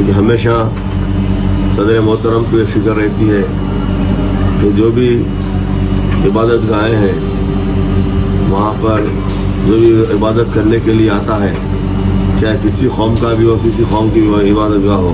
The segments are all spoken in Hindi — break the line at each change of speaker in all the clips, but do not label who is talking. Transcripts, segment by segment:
क्योंकि हमेशा सदर मोहतरम को ये फिक्र रहती है कि जो भी इबादत गाहें हैं वहाँ पर जो भी इबादत करने के लिए आता है, चाहे किसी कौम का भी हो, किसी कौम की भी इबादत गाह हो,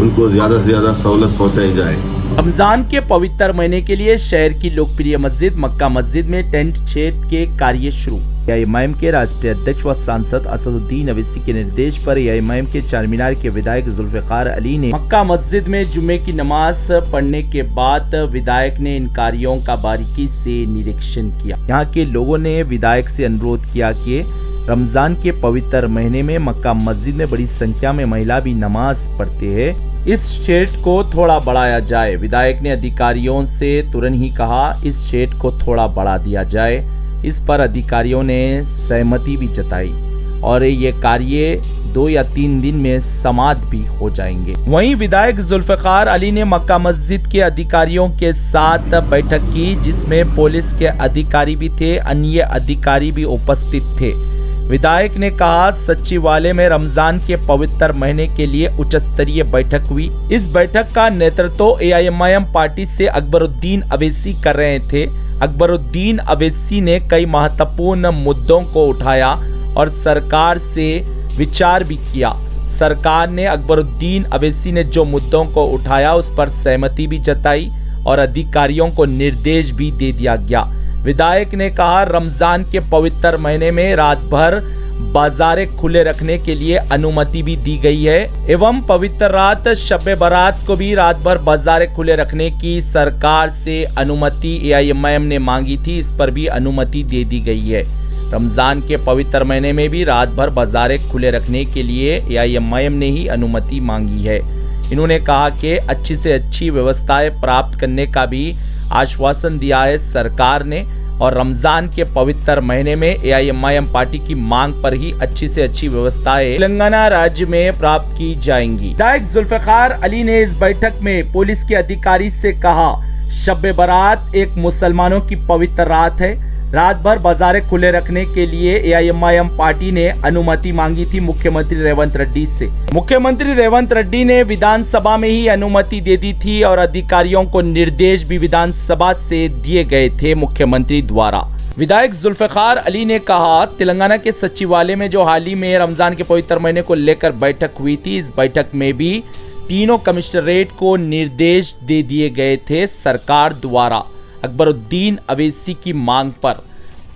उनको ज़्यादा से ज़्यादा सहूलत पहुँचाई जाए।
रमजान के पवित्र महीने के लिए शहर की लोकप्रिय मस्जिद मक्का मस्जिद में टेंट शेड के कार्य शुरू। एआईएमआईएम के राष्ट्रीय अध्यक्ष व सांसद असदुद्दीन अवैसी के निर्देश पर एआईएमआईएम के चारमीनार के विधायक जुल्फिकार अली ने मक्का मस्जिद में जुम्मे की नमाज पढ़ने के बाद विधायक ने इन कार्यों का बारीकी से निरीक्षण किया। यहाँ के लोगों ने विधायक से अनुरोध किया कि रमजान के पवित्र महीने में मक्का मस्जिद में बड़ी संख्या में महिला भी नमाज पढ़ते हैं, इस शेड को थोड़ा बढ़ाया जाए। विधायक ने अधिकारियों से तुरंत ही कहा इस शेड को थोड़ा बढ़ा दिया जाए। इस पर अधिकारियों ने सहमति भी जताई और ये कार्य 2 या 3 दिन में समाप्त भी हो जाएंगे। वहीं विधायक जुल्फिकार अली ने मक्का मस्जिद के अधिकारियों के साथ बैठक की, जिसमें पुलिस के अधिकारी भी थे, अन्य अधिकारी भी उपस्थित थे। विधायक ने कहा सचिवालय में रमजान के पवित्र महीने के लिए उच्च स्तरीय बैठक हुई। इस बैठक का नेतृत्व एआईएमआईएम पार्टी से अकबरुद्दीन अवैसी कर रहे थे। अकबरुद्दीन अवैसी ने कई महत्वपूर्ण मुद्दों को उठाया और सरकार से विचार भी किया। सरकार ने अकबरुद्दीन अवैसी ने जो मुद्दों को उठाया उस पर सहमति भी जताई और अधिकारियों को निर्देश भी दे दिया गया। विधायक ने कहा रमजान के पवित्र महीने में रात भर बाजारें खुले रखने के लिए अनुमति भी दी गई है एवं पवित्र रात शब बारात को भी रात भर बाजारें खुले रखने की सरकार से अनुमति एआईएमआईएम ने मांगी थी, इस पर भी अनुमति दे दी गई है। रमजान के पवित्र महीने में भी रात भर बाजारें खुले रखने के लिए एआईएमआईएम ने ही अनुमति मांगी है। इन्होंने कहा कि अच्छी से अच्छी व्यवस्थाएं प्राप्त करने का भी आश्वासन दिया है सरकार ने और रमजान के पवित्र महीने में एआईएमआईएम पार्टी की मांग पर ही अच्छी से अच्छी व्यवस्थाएं तेलंगाना राज्य में प्राप्त की जाएंगी। विधायक जुल्फिकार अली ने इस बैठक में पुलिस के अधिकारी से कहा शब बारात एक मुसलमानों की पवित्र रात है, रात भर बाजारें खुले रखने के लिए एआईएमआईएम पार्टी ने अनुमति मांगी थी मुख्यमंत्री रेवंत रेड्डी से। मुख्यमंत्री रेवंत रेड्डी ने विधानसभा में ही अनुमति दे दी थी और अधिकारियों को निर्देश भी विधानसभा से दिए गए थे मुख्यमंत्री द्वारा। विधायक जुल्फिकार अली ने कहा तेलंगाना के सचिवालय में जो हाल ही में रमजान के पवित्र महीने को लेकर बैठक हुई थी, इस बैठक में भी तीनों कमिश्नरेट को निर्देश दे दिए गए थे सरकार द्वारा अकबरुद्दीन अवैसी की मांग पर।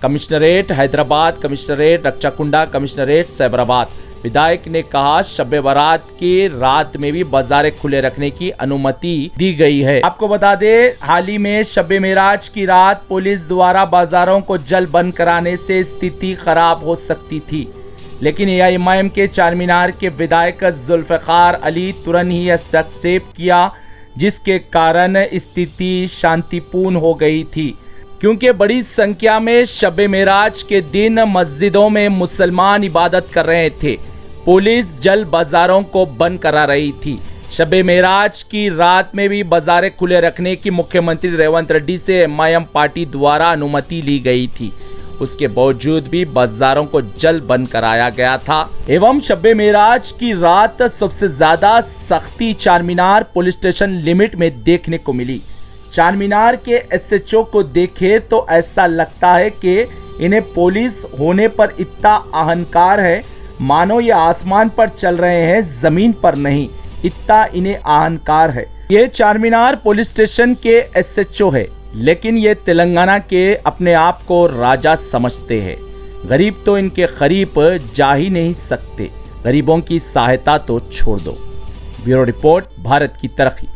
Commissionerate Hyderabad, commissionerate Rachakonda, commissionerate Cyberabad. विधायक ने कहा शब बारात की रात में भी बाजारें खुले रखने की अनुमति दी गई है। आपको बता दें हाल ही में शब मेराज की रात पुलिस द्वारा बाजारों को जल्द बंद कराने से स्थिति खराब हो सकती थी, लेकिन एआईएमआईएम के चारमीनार के विधायक जुल्फिकार अली तुरंत ही हस्तक्षेप किया, जिसके कारण स्थिति शांतिपूर्ण हो गई थी, क्योंकि बड़ी संख्या में शब मेराज के दिन मस्जिदों में मुसलमान इबादत कर रहे थे। पुलिस जल बाजारों को बंद करा रही थी। शब मेराज की रात में भी बाजारें खुले रखने की मुख्यमंत्री रेवंत रेड्डी से एमआईएम पार्टी द्वारा अनुमति ली गई थी, उसके बावजूद भी बाजारों को जल्द बंद कराया गया था एवं शब मेराज की रात सबसे ज्यादा सख्ती चारमीनार पुलिस स्टेशन लिमिट में देखने को मिली। चारमीनार के एसएचओ को देखे तो ऐसा लगता है कि इन्हें पुलिस होने पर इतना अहंकार है, मानो ये आसमान पर चल रहे हैं, जमीन पर नहीं, इतना इन्हें अहंकार है। ये चारमीनार पुलिस स्टेशन के एसएचओ है, लेकिन ये तेलंगाना के अपने आप को राजा समझते हैं। गरीब तो इनके करीब जा ही नहीं सकते, गरीबों की सहायता तो छोड़ दो। ब्यूरो रिपोर्ट, भारत की तरक्की।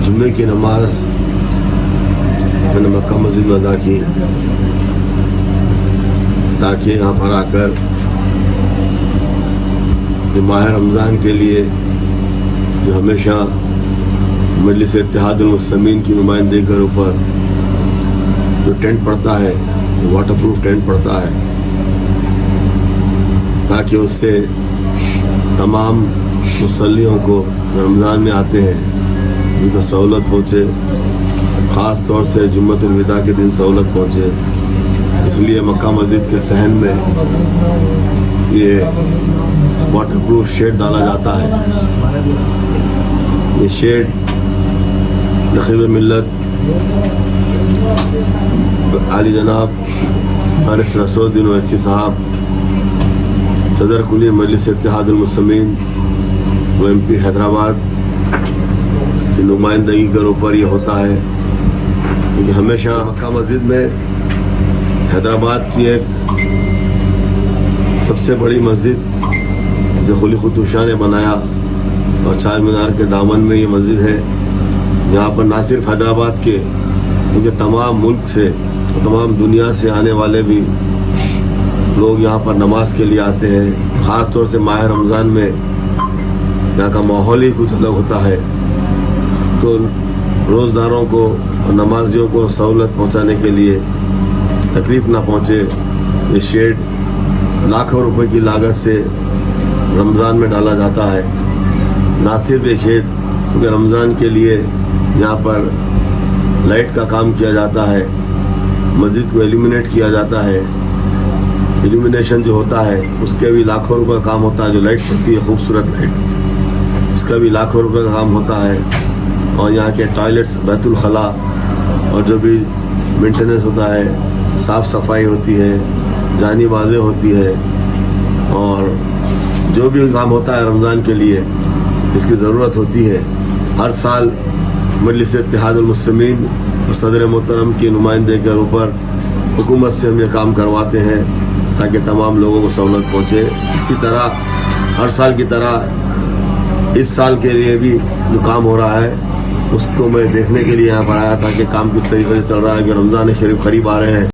जुम्मे की नमाज मैंने मक्का मस्जिद में अदा की ताकि यहाँ पर आकर जो माह रमज़ान के लिए जो हमेशा मजलिस इत्तेहादुल मुस्लिमीन की नुमाइंदगी के ऊपर जो टेंट पड़ता है, वाटर प्रूफ टेंट पड़ता है, ताकि उससे तमाम मुसल्लियों को रमज़ान में आते हैं उनको सहूलत पहुँचे, ख़ास तौर से जुम्मतुल विदा के दिन सहूलत पहुँचे। इसलिए मक्का मस्जिद के सहन में ये वाटर प्रूफ शेड डाला जाता है। ये शेड नखीब मिल्लत आली जनाब हारिस रसूलुद्दीन ओवैसी साहब सदर कुली मजलिस इत्तेहादुल मुस्लिमीन MP हैदराबाद की नुमाइंदगी के ऊपर ये होता है, क्योंकि हमेशा मक्का मस्जिद में हैदराबाद की एक सबसे बड़ी मस्जिद जो खुली कुतुब शाह ने बनाया और चार मीनार के दामन में ये मस्जिद है। यहाँ पर ना सिर्फ हैदराबाद के क्योंकि तमाम मुल्क से और तमाम दुनिया से आने वाले भी लोग यहाँ पर नमाज के लिए आते हैं। ख़ास तौर से माह रमज़ान में यहाँ का माहौल ही कुछ अलग होता है, तो रोज़दारों को और नमाजियों को सहूलत पहुँचाने के लिए तकलीफ़ ना पहुँचे, ये शेड लाखों रुपए की लागत से रमज़ान में डाला जाता है। ना सिर्फ एक खेत, क्योंकि रमज़ान के लिए यहाँ पर लाइट का काम किया जाता है, मस्जिद को एल्यूमिनेट किया जाता है। एल्यूमिनेशन जो होता है उसके भी लाखों रुपए का काम होता है। जो लाइट पड़ती है खूबसूरत लाइट, उसका भी लाखों रुपए का काम होता है। और यहाँ के टॉयलेट्स, बैतुल खला और जो भी मेंटेनेंस होता है, साफ़ सफाई होती है, जानी बाज़ें होती है, और जो भी काम होता है रमज़ान के लिए इसकी ज़रूरत होती है। हर साल मजलिस इत्तेहादुल मुस्लिमीन और सदर मोहतरम की नुमाइंदगी के ऊपर हुकूमत से हम ये काम करवाते हैं ताकि तमाम लोगों को सहूलत पहुँचे। इसी तरह हर साल की तरह इस साल के लिए भी जो काम हो रहा है उसको मैं देखने के लिए यहाँ पर आया था कि काम किस तरीके से चल रहा है, कि रमज़ान शरीफ करीब आ रहे हैं।